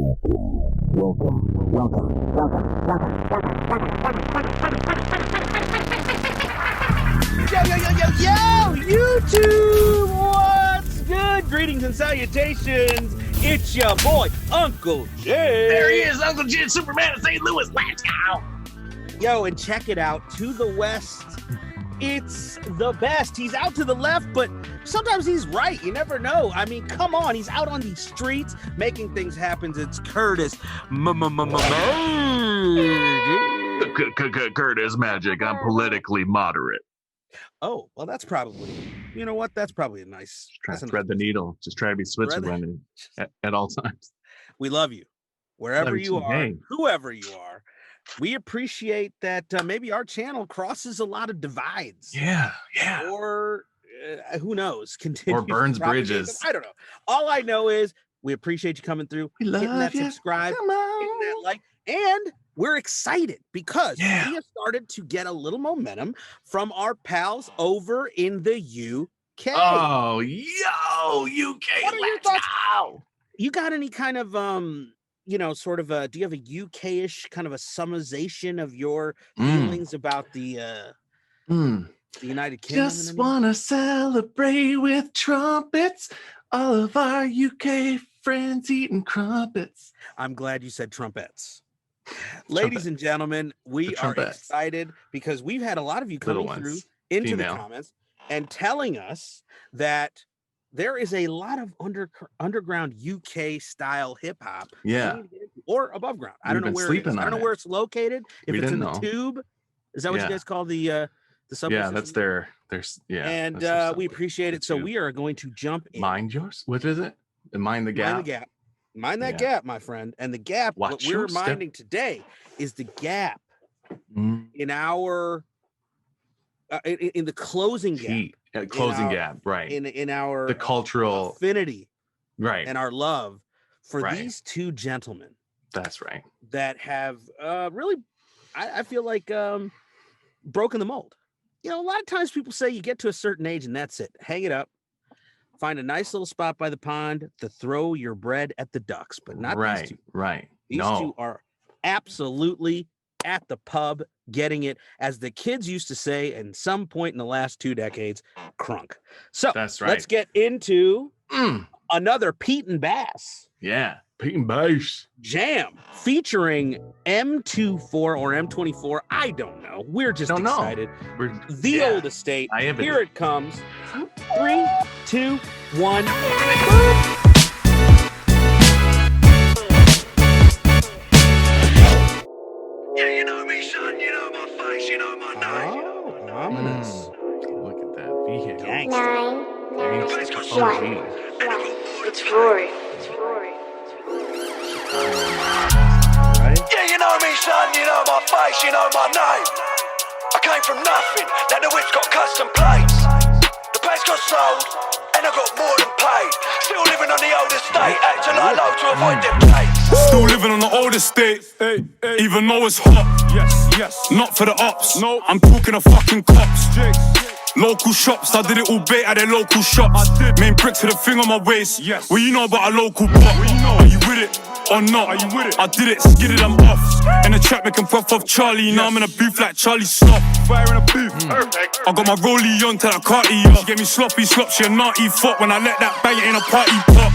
Yo, YouTube, what's good? Greetings and salutations. It's your boy, Uncle Jay. There he is, Uncle Jay, Superman of St. Louis. Let's go. Yo, and check it out. To the west, it's the best. He's out to the left, but sometimes he's right. You never know. I mean, come on. He's out on these streets making things happen. It's Curtis. Curtis Magic. I'm politically moderate. Oh, well, that's probably, you know what? That's probably a nice. Try to thread the needle. Just try to be Switzerland at all times. We love you. Wherever you are, whoever you are. We appreciate that maybe our channel crosses a lot of divides. Yeah. Or who knows? Or burns bridges. I don't know. All I know is we appreciate you coming through, hitting that subscribe, hitting that like, and we're excited because we have started to get a little momentum from our pals over in the UK. Oh, yo, UK, let's go. You got any kind of sort of do you have a UK-ish kind of a summarization of your feelings about the United Kingdom? Just wanna celebrate with trumpets, all of our UK friends eating crumpets. I'm glad you said trumpets. Ladies and gentlemen, we are excited because we've had a lot of you coming through into the comments and telling us that there is a lot of underground UK style hip hop, or above ground. I don't know where it is. I don't know where it's located. If it's in the tube, is that what you guys call the subway? Yeah, that's their And we appreciate it. So we are going to jump in. Mind yours. What is it? Mind the gap. Mind the gap. Mind that gap, my friend. And the gap, what we're minding today is the gap in our in the closing gap. Closing gap, right. In our the cultural affinity, right, and our love for these two gentlemen. That's right. That have really, I feel like broken the mold. You know, a lot of times people say you get to a certain age and that's it. Hang it up. Find a nice little spot by the pond to throw your bread at the ducks, but not these two. Right. These two are absolutely at the pub getting it, as the kids used to say in some point in the last 2 decades, crunk. So that's right. Let's get into another Pete and Bass. Yeah, Pete and Bass jam featuring M24 or M24. I don't know. We're just excited. We're the old estate. Here it comes. 3, 2, 1. Yeah, you know me, son. You know my face. You know my name. Oh, ominous. Look at that vehicle. 9, 8, 1. It's Rory. Yeah, you know me, son. You know my face. You know my name. I came from nothing. Now the whip's got custom plates. The place got sold, and I got more than paid. Still living on the old estate, acting like low to avoid them plates. Still living on the old estate, even though it's hot. Yes. Not for the ops. No, I'm talking to fucking cops. Local shops, I did it all bait at their local shops. Main bricks with a thing on my waist. Yes. What you know about a local pop? Are you with it or not? Are you with it? I did it, skidded, I'm off. In the trap making puff off Charlie. Now I'm in a booth like Charlie Slop. Fire in a booth. I got my rollie on till I can't eat up. She get me sloppy slop, she a naughty fuck. When I let that bang it in a party pop.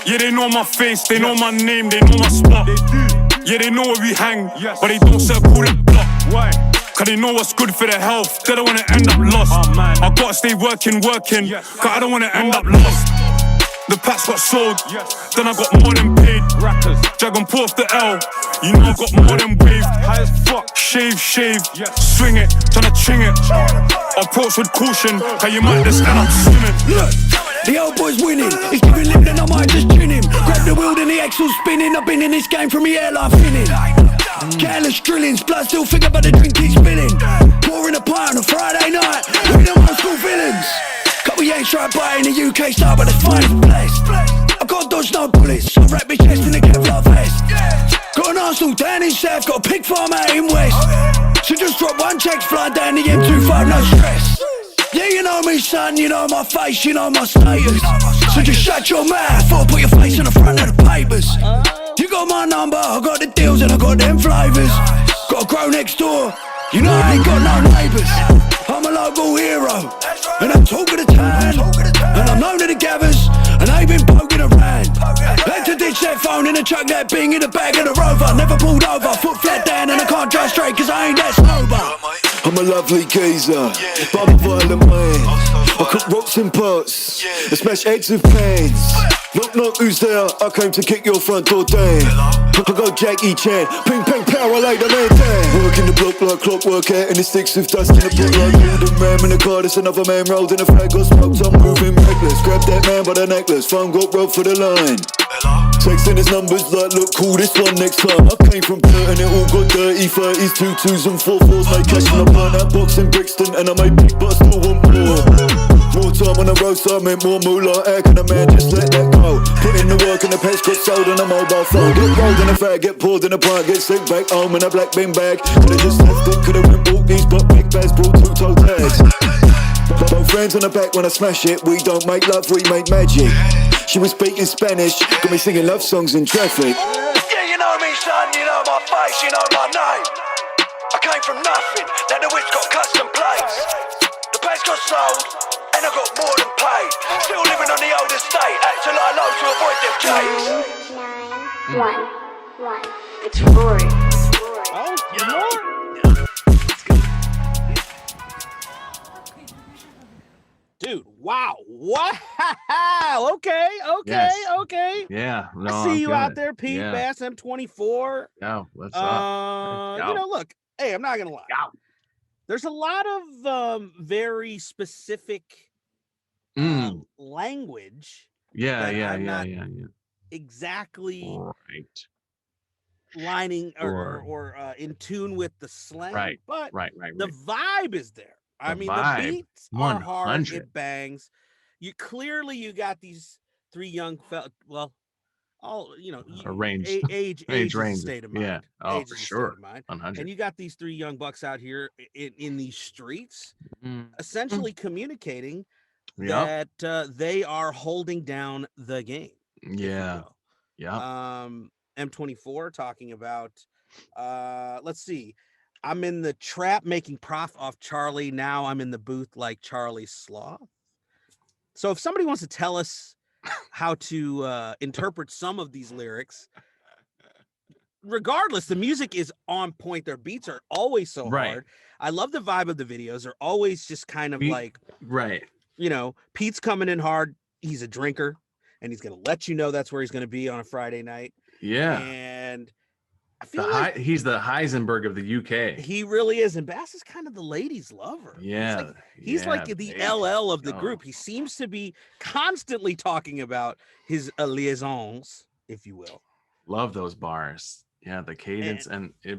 Yeah, they know my face, they know my name, they know my spot. Yeah, they know where we hang, but they don't circle that block. Why? Cause they know what's good for their health, they don't wanna end up lost. I gotta stay working, cause I don't wanna end up lost. The packs got sold, then I got more than paid. Dragon pull off the L, you know I got more than waved. High as fuck, shave, swing it, tryna ching it. Approach with caution, cause you might just end up swimming. Look, the old boy's winning, he's giving lip then I might just chin him. Grab the wheel and the axle spinning, I've been in this game from the airline finning. Careless drillings, blood still think about the drink keep spilling. Pouring a pint on a Friday night, we the old school villains. Couple yanks tried by in the UK style, but it's fine, it's blessed. I can't dodge no bullets, I wrap my chest in a Kevlar vest. Got an Arsenal down in south, got a pig farm out in west. So just drop one check, fly down the M25, no stress. Yeah, you know me, son, you know my face, you know my status. So just shut your mouth or put your face on the front of the papers. You got my number, I got the deals and I got them flavours. Got to grow next door, you know I ain't got no neighbours. I'm a local hero, and I'm talking to town, and I'm known to the gathers, and they've been poking around. Had to ditch that phone in the truck, that Bing in the back of the Rover. Never pulled over, foot flat down, and I can't drive straight cause I ain't that sober. I'm a lovely geezer, but I'm a violent man. I cook rocks and pots, I smash eggs with pans. Knock knock, who's there? I came to kick your front door down. I go Jackie Chan, ping ping power, I lay the man down. Working the block like clockwork, out in the sticks with dust in the pot like golden man. In the car, there's another man rolled in a flag, got smoked, I'm moving reckless. Grab that man by the necklace, phone got robbed for the line. Texting his numbers like, look cool, this one next time. I came from dirt and it all got dirty. 30s, 2s and 4s, made cash and I burnt that box in Brixton. And I made big but I still want more. More time on the road, so I meant more moolah. How can a man just let that go? Put in the work and the pets got sold on a mobile phone. Get rolled in a fag, get poured in a pint, get sick back home in a black bin bag. Could've just left it, could've went bought these, but big bags brought two-toe tags. Both friends on the back when I smash it. We don't make love, we make magic. She was speaking Spanish, got me singing love songs in traffic. Yeah, you know me, son, you know my face, you know my name. I came from nothing, now the whip's got custom plates. The place got sold, and I got more than paid. Still living on the old estate, had to lie low to avoid them chains. 9, 9, 1, 1. It's Rory. Oh, Lord. Dude, wow. Wow. Okay. Yes. Okay. Yeah. No, I see you out good. there, Pete, Yeah. Bass M24. Yeah, what's up? You know, look, hey, I'm not gonna lie. There's a lot of very specific language. Yeah. Exactly Right. lining or in tune with the slang. Right. But Right. the vibe is there. I mean, vibe, the beats are hard. 100. It bangs. You got these three young fellas. Well, all A range. age Age is range. a state of mind. Yeah. Oh, Age for is a sure. state of mind. 100. And you got these three young bucks out here in these streets, Mm. essentially communicating Yep. that they are holding down the game. if you Yeah. will. Yeah. M24 talking about let's see. I'm in the trap making prof off Charlie. Now I'm in the booth like Charlie Sloth. So if somebody wants to tell us how to interpret some of these lyrics, regardless, the music is on point. Their beats are always so hard. I love the vibe of the videos. They're always just kind of like, Pete's coming in hard. He's a drinker and he's going to let you know that's where he's going to be on a Friday night. Yeah. And I feel like he's the Heisenberg of the UK. he really is. And Bass is kind of the ladies' lover. Yeah. He's like the LL of the group. He seems to be constantly talking about his liaisons, if you will. Love those bars. Yeah, the cadence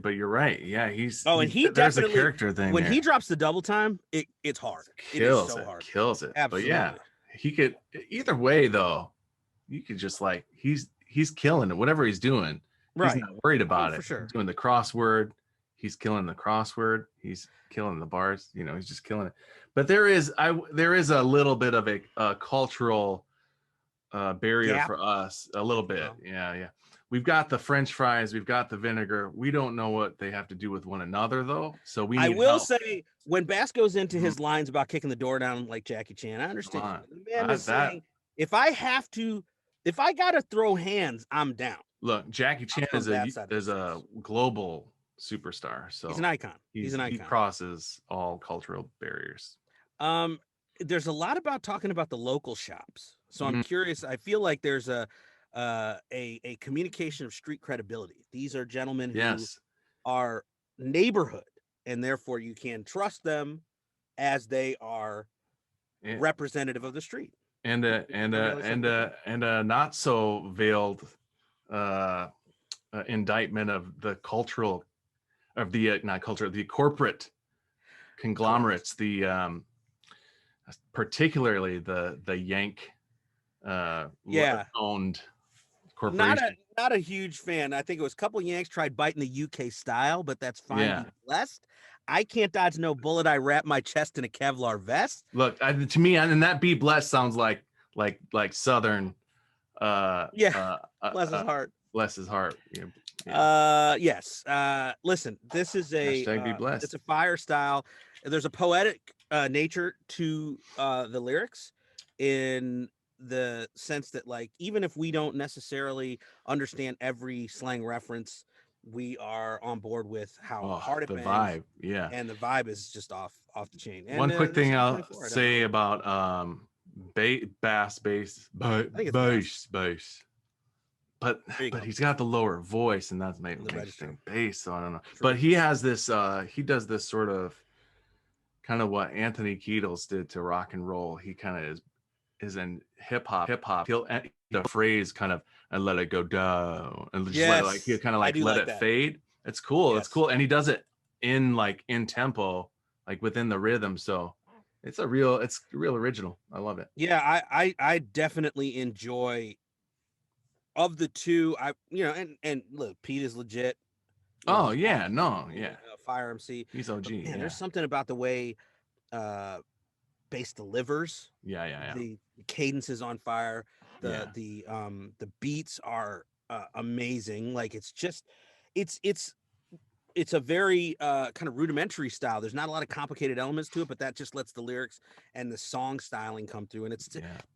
but you're right. Yeah, there's a character thing. When he drops the double time, it's hard. It is so hard. Kills it. Absolutely. But yeah, he could either way though. You could just like he's killing it. Whatever he's doing, he's not worried about it. For sure. He's doing the crossword. He's killing the crossword. He's killing the bars. He's just killing it. But there is a little bit of a cultural barrier for us. A little bit. Oh. Yeah. We've got the French fries. We've got the vinegar. We don't know what they have to do with one another, though. So I will say, when Bass goes into his lines about kicking the door down like Jackie Chan, I understand. The man is saying, if I got to throw hands, I'm down. Look, Jackie Chan is a global superstar. So he's an icon. He's an icon. He crosses all cultural barriers. There's a lot about talking about the local shops. So I'm curious. I feel like there's a communication of street credibility. These are gentlemen who are neighborhood, and therefore you can trust them as they are representative of the street. And a not so veiled indictment of the cultural of the the corporate conglomerates, particularly the Yank owned corporation. Not a huge fan. I think it was a couple of Yanks tried biting the UK style, but that's fine. Be blessed. I can't dodge no bullet. I wrap my chest in a Kevlar vest. Look, to me, and that "be blessed" sounds like Southern. Bless his heart. bless his heart. Yes. Listen, this is a be blessed. It's a fire style. There's a poetic nature to the lyrics, in the sense that, like, even if we don't necessarily understand every slang reference, we are on board with how hard it the bangs, vibe. Yeah, and the vibe is just off the chain. And, one quick thing I'll say about bass, but he's got the lower voice, and that's maybe interesting bass. So I don't know, but he has this. He does this sort of kind of what Anthony Kiedis did to rock and roll. He kind of is in hip hop. He'll the phrase kind of and let it go down, and just he'll kind of let it fade. It's cool. It's cool, and he does it in tempo, like within the rhythm. So it's real original. I love it. Yeah, I definitely enjoy. Of the two, and look, Pete is legit. Fire MC. He's OG. Man, there's something about the way bass delivers. Yeah. The cadence is on fire. The beats are amazing. Like, it's a very kind of rudimentary style. There's not a lot of complicated elements to it, but that just lets the lyrics and the song styling come through. And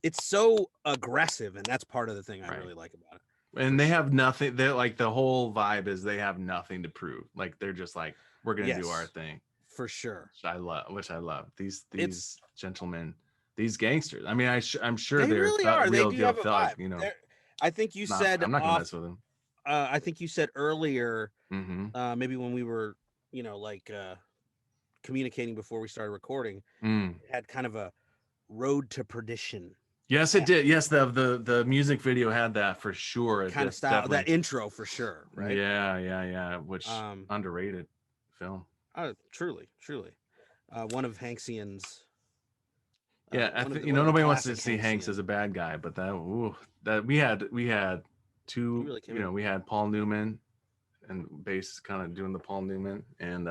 it's so aggressive, and that's part of the thing I really like about it. And they have nothing. They're like, the whole vibe is they have nothing to prove. Like, they're just like, we're gonna do our thing. For sure. Which I love. These gentlemen, these gangsters. I mean, I'm sure they're really are. real they do deal have a thug. Vibe. I think you said I'm not gonna mess with them. I think you said earlier, maybe when we were, communicating before we started recording, it had kind of a road to perdition. Yes, it did. Yes, the music video had that for sure. Kind of style, that intro for sure, right? Yeah. Which underrated film. Truly. One of Hanksian's. Nobody wants to see Hanks as a bad guy, but that we had two. We had Paul Newman, and bass kind of doing the Paul Newman, and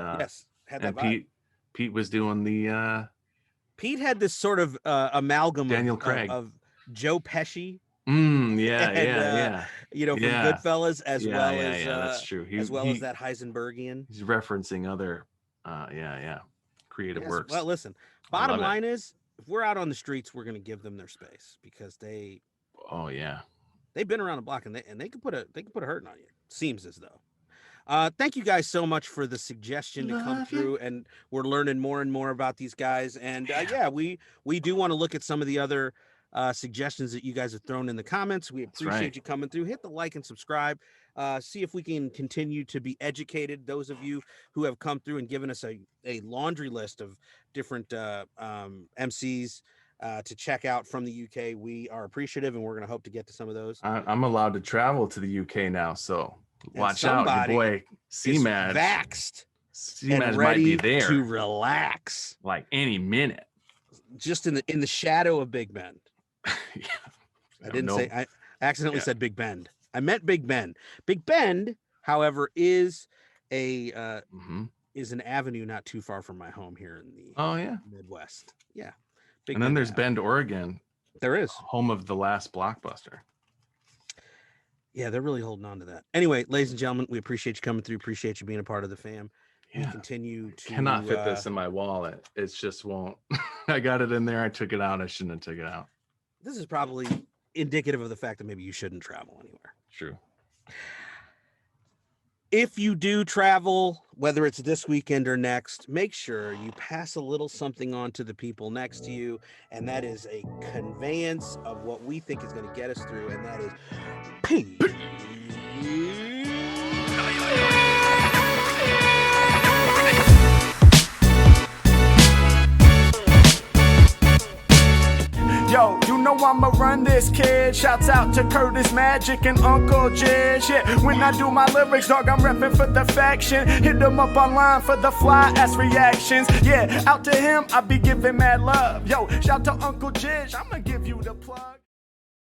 Pete was doing the. Pete had this sort of amalgam Daniel Craig of Joe Pesci. From Goodfellas, as well as that's true. As that Heisenbergian. He's referencing other, creative works. Well, listen. Bottom line is, if we're out on the streets, we're going to give them their space, because they. Oh yeah. They've been around the block, and they can put a hurting on you. Seems as though. Thank you guys so much for the suggestion to come through, and we're learning more and more about these guys. And we do want to look at some of the other suggestions that you guys have thrown in the comments. We appreciate you coming through. Hit the like and subscribe. See if we can continue to be educated. Those of you who have come through and given us a laundry list of different MCs to check out from the UK, we are appreciative, and we're going to hope to get to some of those. I'm allowed to travel to the UK now, so. Watch out, your boy C-Maj. Vaxxed. C-Maj might be there to relax, like any minute. Just in the shadow of Big Bend. I accidentally said Big Bend. I meant Big Bend. Big Bend, however, is an avenue not too far from my home here in the Midwest. Yeah. And then there's Bend, Oregon. There is. Home of the last Blockbuster. Yeah, they're really holding on to that. Anyway, ladies and gentlemen, we appreciate you coming through. Appreciate you being a part of the fam. Yeah. We continue to. Cannot fit this in my wallet. It just won't. I got it in there. I took it out. I shouldn't have took it out. This is probably indicative of the fact that maybe you shouldn't travel anywhere. True. If you do travel, whether it's this weekend or next, make sure you pass a little something on to the people next to you. And that is a conveyance of what we think is going to get us through. And that is peace. Yo, you know I'ma run this, kid. Shouts out to Curtis Magic and Uncle Jizz. Yeah, when I do my lyrics, dog, I'm repping for the faction. Hit them up online for the fly ass reactions. Yeah, out to him, I be giving mad love. Yo, shout to Uncle Jizz, I'ma give you the plug.